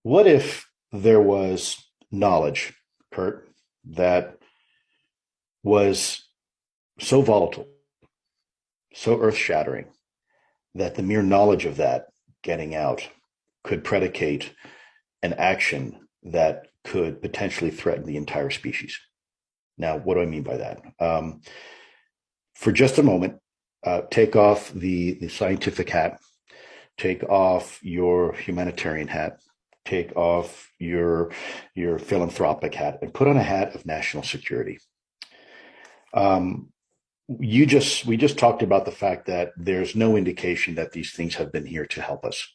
What if there was knowledge, Kurt, that was so volatile, so earth shattering, that the mere knowledge of that getting out could predicate an action that could potentially threaten the entire species? Now, what do I mean by that? For just a moment, take off the scientific hat, take off your humanitarian hat, take off your philanthropic hat, and put on a hat of national security. Um, we just talked about the fact that there's no indication that these things have been here to help us.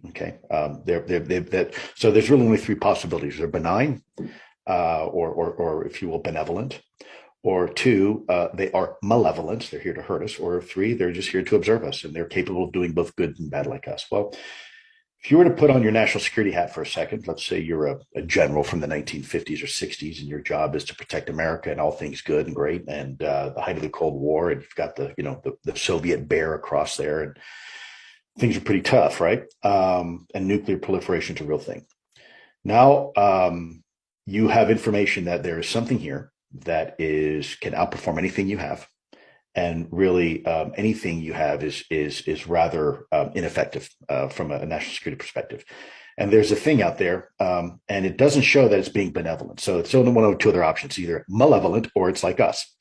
Okay, so there's really only three possibilities: they're benign, or if you will, benevolent, or two, they are malevolent, they're here to hurt us, or three, they're just here to observe us, and they're capable of doing both good and bad like us. Well, if you were to put on your national security hat for a second, let's say you're a general from the 1950s or 60s, and your job is to protect America and all things good and great, and the height of the Cold War, and you've got the Soviet bear across there, and things are pretty tough, right? And nuclear proliferation is a real thing. Now, you have information that there is something here that is can outperform anything you have, and really anything you have is rather ineffective from a national security perspective. And there's a thing out there, and it doesn't show that it's being benevolent. So it's only one of two other options: either malevolent or it's like us.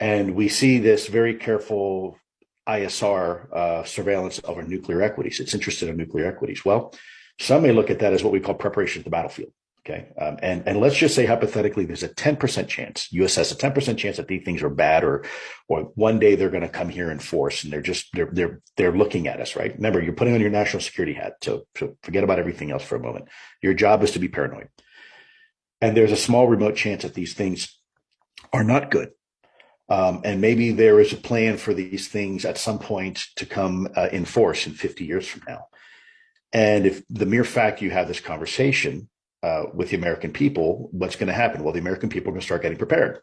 And we see this very careful ISR surveillance of our nuclear equities. It's interested in nuclear equities. Well, some may look at that as what we call preparation for the battlefield. Okay. And let's just say hypothetically, there's a 10% chance, US has a 10% chance that these things are bad, or one day they're going to come here in force, and they're looking at us, right? Remember, you're putting on your national security hat. So forget about everything else for a moment. Your job is to be paranoid. And there's a small remote chance that these things are not good. And maybe there is a plan for these things at some point to come in force in 50 years from now. And if the mere fact you have this conversation with the American people, what's going to happen? Well, the American people are going to start getting prepared.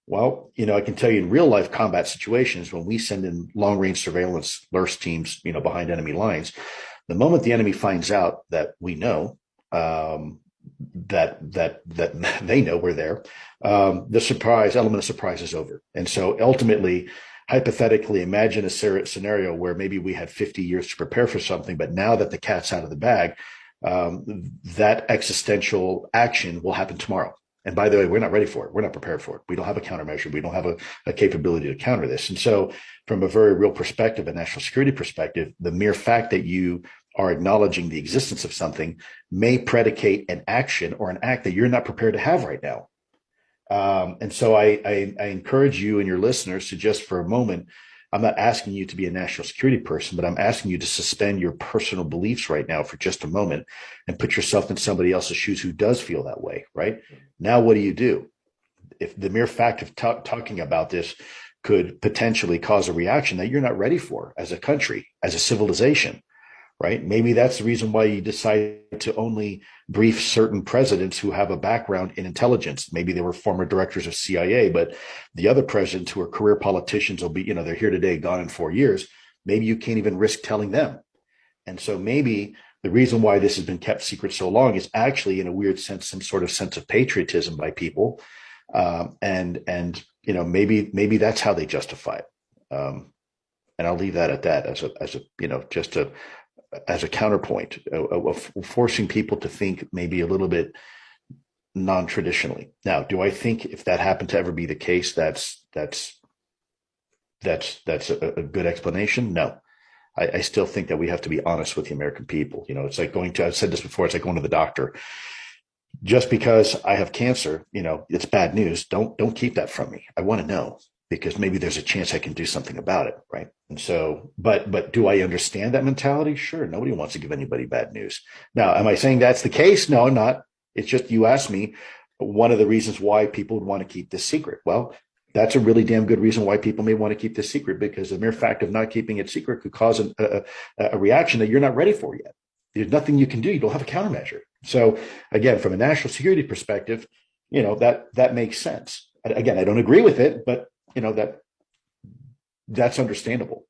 Well, I can tell you in real life combat situations, when we send in long range surveillance LRS teams, behind enemy lines, the moment the enemy finds out that we know, that they know we're there, the surprise element of surprise is over. And so ultimately, hypothetically, imagine a scenario where maybe we had 50 years to prepare for something, but now that the cat's out of the bag, that existential action will happen tomorrow. And by the way, we're not ready for it. We're not prepared for it. We don't have a countermeasure. We don't have a capability to counter this. And so from a very real perspective, a national security perspective, the mere fact that you are acknowledging the existence of something may predicate an action or an act that you're not prepared to have right now. And so I encourage you and your listeners to just for a moment, I'm not asking you to be a national security person, but I'm asking you to suspend your personal beliefs right now for just a moment and put yourself in somebody else's shoes who does feel that way, right? Now, what do? If the mere fact of talking about this could potentially cause a reaction that you're not ready for as a country, as a civilization, right? Maybe that's the reason why you decided to only brief certain presidents who have a background in intelligence. Maybe they were former directors of CIA, but the other presidents who are career politicians will be, they're here today, gone in 4 years. Maybe you can't even risk telling them. And so maybe the reason why this has been kept secret so long is actually, in a weird sense, some sort of sense of patriotism by people. Maybe that's how they justify it. And I'll leave that at that as a counterpoint of forcing people to think maybe a little bit non-traditionally. Now, do I think if that happened to ever be the case, that's a good explanation? No. I still think that we have to be honest with the American people. It's like I've said this before, it's like going to the doctor. Just because I have cancer, it's bad news. Don't keep that from me. I want to know, because maybe there's a chance I can do something about it, right? And so, but do I understand that mentality? Sure, nobody wants to give anybody bad news. Now, am I saying that's the case? No, I'm not. It's just you asked me one of the reasons why people would want to keep this secret. Well, that's a really damn good reason why people may want to keep this secret, because the mere fact of not keeping it secret could cause a reaction that you're not ready for yet. There's nothing you can do. You don't have a countermeasure. So again, from a national security perspective, that makes sense. Again, I don't agree with it, but that's understandable.